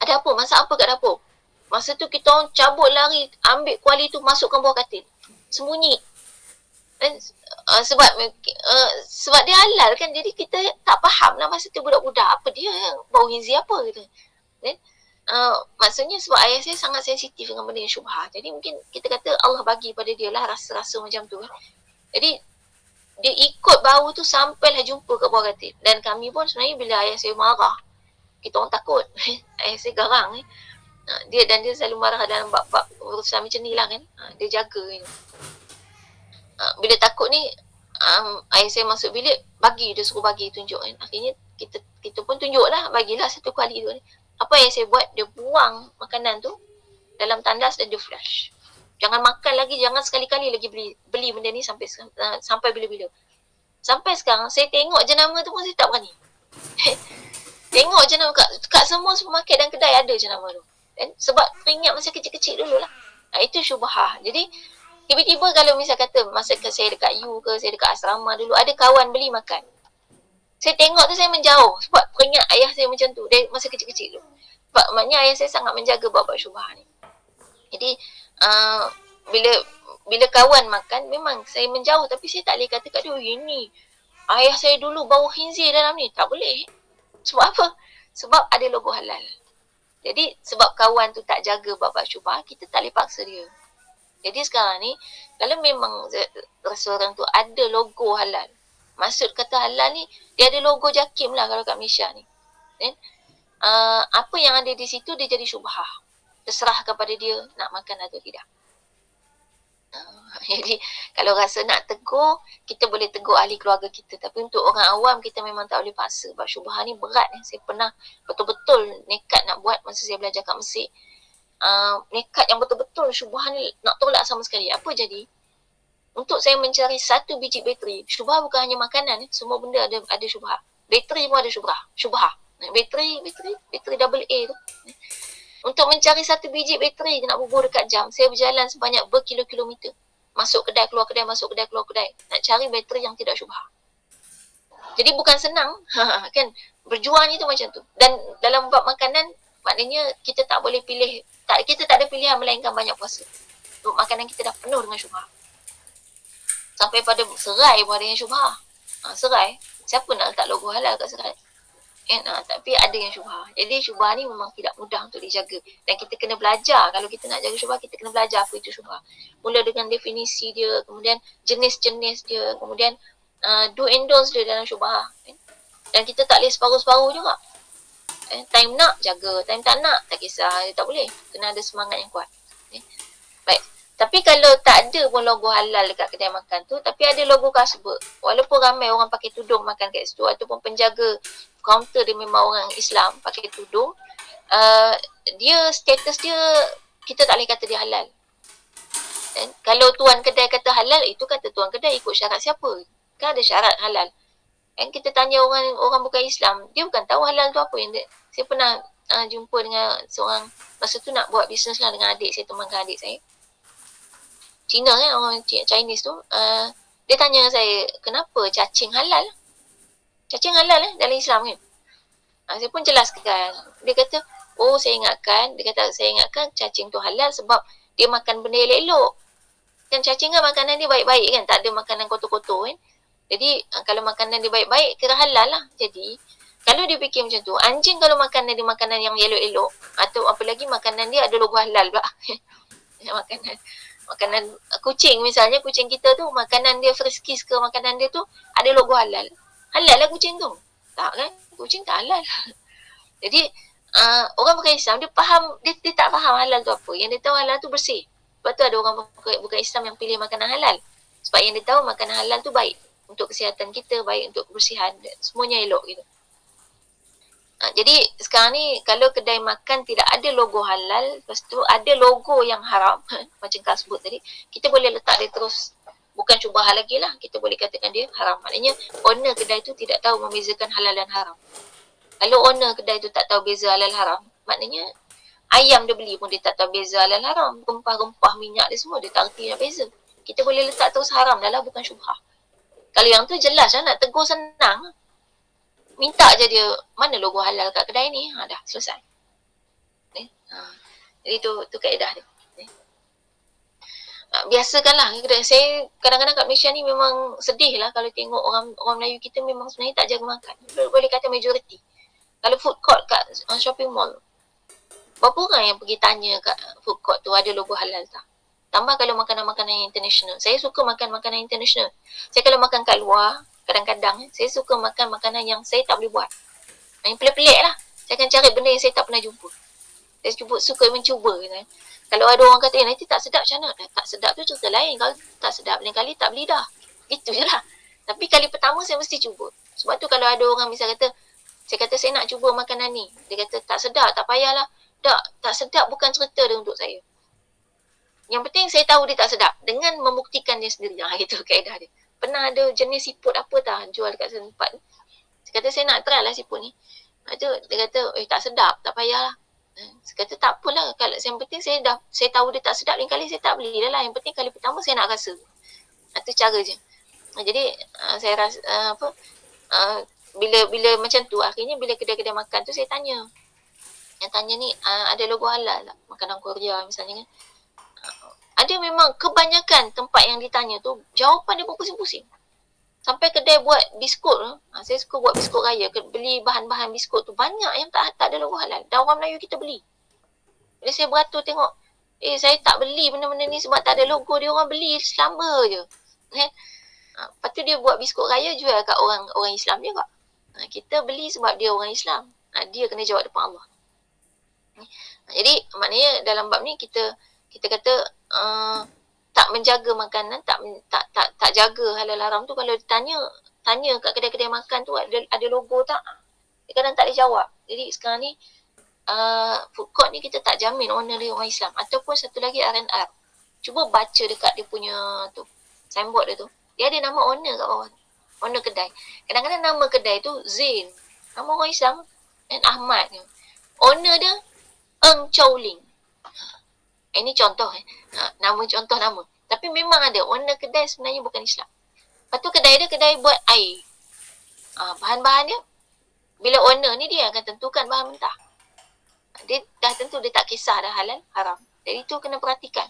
Ada apa? Masak apa kat dapur? Masa tu kita orang cabut lari, ambil kuali tu, masukkan bawah katil. Sembunyi. Dan, sebab dia halal kan, jadi kita tak faham lah masa tu budak-budak. Apa dia, bau khinzir apa gitu. Dan, maksudnya sebab ayah saya sangat sensitif dengan benda yang syubhah. Jadi mungkin kita kata Allah bagi pada dia lah rasa-rasa macam tu. Jadi, dia ikut bau tu sampailah jumpa kat bawah katil. Dan kami pun sebenarnya bila ayah saya marah, kita orang takut. Ayah saya garang dia selalu marah dalam bab-bab urusan macam ni lah kan. Dia jaga ni. Bila takut ni ayah saya masuk bilik, dia suruh bagi tunjuk kan. Akhirnya kita pun tunjuk lah, bagilah satu kuali tu. Apa yang saya buat, dia buang makanan tu dalam tandas dan dia flush. Jangan makan lagi, jangan sekali-kali lagi beli benda ni sampai bila-bila. Sampai sekarang saya tengok jenama tu pun saya tak berani. Tengok jenama kat semua supermarket dan kedai ada jenama tu. Sebab teringat masa kecil-kecil dulu lah. Itu syubhah. Jadi tiba-tiba kalau misal kata masa saya dekat ke saya dekat asrama dulu, ada kawan beli makan. Saya tengok tu saya menjauh sebab teringat ayah saya macam tu dari masa kecil-kecil tu. Sebab maknanya ayah saya sangat menjaga bab-bab syubhah ni. Jadi bila kawan makan memang saya menjauh, tapi saya tak boleh kata kat dia ini ayah saya dulu bau khinzir dalam ni. Tak boleh. Sebab apa? Sebab ada logo halal. Jadi sebab kawan tu tak jaga bab-bab syubhah, kita tak boleh paksa dia. Jadi sekarang ni kalau memang restoran tu ada logo halal, maksud kata halal ni dia ada logo JAKIM lah kalau kat Malaysia ni. Then apa yang ada di situ dia jadi syubhah. Terserah kepada dia nak makan atau tidak. Jadi kalau rasa nak tegur, kita boleh tegur ahli keluarga kita. Tapi untuk orang awam kita memang tak boleh paksa. Sebab syubhah ni berat. Saya pernah betul-betul nekat nak buat masa saya belajar kat Mesir. Nekat yang betul-betul syubhah ni nak tolak sama sekali. Apa jadi? Untuk saya mencari 1 biji bateri. Syubhah bukan hanya makanan. Semua benda ada syubhah. Bateri pun ada syubhah. Bateri double A tu. Untuk mencari satu biji bateri nak bubuh dekat jam, saya berjalan sebanyak berkilo-kilometer. Masuk kedai, keluar kedai, masuk kedai, keluar kedai. Nak cari bateri yang tidak syubhah. Jadi bukan senang, kan? Berjuang itu macam tu. Dan dalam bab makanan, maknanya kita tak boleh pilih, kita tak ada pilihan melainkan banyak puasa. Untuk makanan kita dah penuh dengan syubhah. Sampai pada serai pun ada yang syubhah. Serai, siapa nak letak logo halal kat serai? Tapi ada yang syubhah. Jadi syubhah ni memang tidak mudah untuk dijaga. Dan kita kena belajar. Kalau kita nak jaga syubhah, kita kena belajar apa itu syubhah. Mula dengan definisi dia, kemudian jenis-jenis dia, kemudian do and don'ts dia dalam syubhah. Dan kita tak boleh separuh-separuh juga. Time nak jaga, time tak nak tak kisah, tak boleh. Kena ada semangat yang kuat. Baik. Tapi kalau tak ada pun logo halal dekat kedai makan tu, tapi ada logo kasbah, walaupun ramai orang pakai tudung makan kat situ ataupun penjaga kaunter dia memang orang Islam pakai tudung, dia status dia kita tak boleh kata dia halal. Dan kalau tuan kedai kata halal, itu kata tuan kedai ikut syarat siapa? Kan ada syarat halal. Dan kita tanya orang bukan Islam, dia bukan tahu halal tu apa yang dia. Saya pernah jumpa dengan seorang, masa tu nak buat bisnes lah dengan adik saya, temankan adik saya. Cina kan, orang Chinese tu, dia tanya saya, kenapa cacing halal? Cacing halal dalam Islam kan? Saya pun jelaskan. Dia kata, saya ingatkan cacing tu halal sebab dia makan benda elok-elok. Kan cacing kan makanan dia baik-baik kan, tak ada makanan kotor-kotor kan. Jadi kalau makanan dia baik-baik, kira halal lah. Jadi kalau dia fikir macam tu, anjing kalau makanan dia makanan yang elok-elok, atau apa lagi makanan dia ada logo halal pula. Makanan kucing misalnya, kucing kita tu makanan dia friskies ke makanan dia tu ada logo halal. Halal lah kucing tu. Tak kan? Kucing tak halal. Jadi orang bukan Islam dia faham, dia tak faham halal tu apa. Yang dia tahu halal tu bersih. Sebab tu ada orang bukan Islam yang pilih makanan halal. Sebab yang dia tahu makanan halal tu baik untuk kesihatan kita, baik untuk kebersihan, semuanya elok gitu. Jadi sekarang ni kalau kedai makan tidak ada logo halal, lepas tu ada logo yang haram macam kau sebut tadi, kita boleh letak dia terus, bukan syubhah lagi lah, kita boleh katakan dia haram. Maknanya owner kedai tu tidak tahu membezakan halal dan haram. Kalau owner kedai tu tak tahu beza halal haram, maknanya ayam dia beli pun dia tak tahu beza halal haram, rempah-rempah minyak dia semua dia tak reti nak beza. Kita boleh letak terus haram dah lah, bukan syubhah. Kalau yang tu jelas lah, nak tegur senang, minta je dia, mana logo halal kat kedai ni, dah selesai. Jadi tu kaedah dia. Biasakanlah kedai. Saya kadang-kadang kat Malaysia ni memang sedih lah kalau tengok orang Melayu kita memang sebenarnya tak jaga makan. Boleh kata majoriti. Kalau food court kat shopping mall, berapa orang yang pergi tanya kat food court tu ada logo halal tak? Tambah kalau makanan-makanan international. Saya suka makan makanan international. Saya kalau makan kat luar, kadang-kadang saya suka makan makanan yang saya tak boleh buat. Yang pelik-pelik lah. Saya akan cari benda yang saya tak pernah jumpa. Saya suka mencuba kan. Kalau ada orang kata, nanti tak sedap macam mana? Tak sedap tu cerita lain. Kalau tak sedap, lain kali tak beli dah. Itu je lah. Tapi kali pertama saya mesti cuba. Sebab tu kalau ada orang misal kata, saya kata saya nak cuba makanan ni. Dia kata tak sedap, tak payahlah. Tak sedap bukan cerita dia untuk saya. Yang penting saya tahu dia tak sedap. Dengan membuktikan dia sendiri. Itu kaedah dia. Pernah ada jenis siput apa tak jual dekat tempat. Saya kata saya nak try lah siput ni. Dia kata, tak sedap, tak payahlah. Saya kata tak apalah. Kalau yang penting saya tahu dia tak sedap, lain kali saya tak beli dah lah. Yang penting kali pertama saya nak rasa. Itu cara je. Jadi saya rasa bila macam tu, akhirnya bila kedai-kedai makan tu saya tanya. Yang tanya ni ada logo halal tak? Makanan Korea misalnya kan. Ada memang kebanyakan tempat yang ditanya tu jawapan dia pun pusing-pusing. Sampai kedai buat biskut, saya suka buat biskut raya, beli bahan-bahan biskut tu banyak yang tak ada logo halal. Dan orang Melayu kita beli. Bila saya beratur tengok, saya tak beli benda-benda ni sebab tak ada logo, dia orang beli selamba je. Lepas tu dia buat biskut raya jual kat orang Islam juga. Kita beli sebab dia orang Islam. Dia kena jawab depan Allah. Jadi maknanya dalam bab ni kita kata tak menjaga makanan, tak jaga halal haram tu. Kalau tanya kat kedai-kedai makan tu ada logo tak, dia kadang tak boleh jawab. Jadi sekarang ni food court ni kita tak jamin owner dia orang Islam. Ataupun satu lagi R&R, cuba baca dekat dia punya tu signboard dia tu, dia ada nama owner kat bawah. owner kedai. Kadang-kadang nama kedai tu Zain, nama orang Islam, dan Ahmad. Owner dia Eng Chow Ling. Ini contoh nama contoh nama. Tapi memang ada owner kedai sebenarnya bukan Islam. Lepas tu kedai dia kedai buat air. Bahan-bahan dia bila owner ni dia akan tentukan bahan mentah. Dia dah tentu dia tak kisah dah halal haram. Jadi tu kena perhatikan.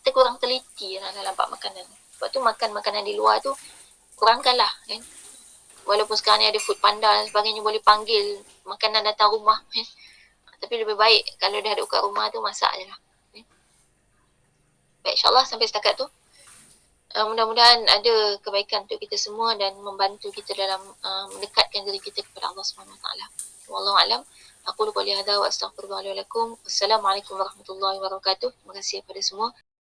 Kita kurang teliti dalam bab makanan. Sebab tu makan makanan di luar tu kurangkanlah kan. Walaupun sekarang ni ada food panda dan sebagainya boleh panggil makanan datang rumah kan. Tapi lebih baik kalau dah ada kat rumah tu masak je lah. Baik, insyaAllah sampai setakat tu. Mudah-mudahan ada kebaikan untuk kita semua dan membantu kita dalam mendekatkan diri kita kepada Allah SWT. Wallahu a'lam. Aku qouli hadza wa astaghfirullah li wa lakum. Wassalamualaikum warahmatullahi wabarakatuh. Terima kasih kepada semua.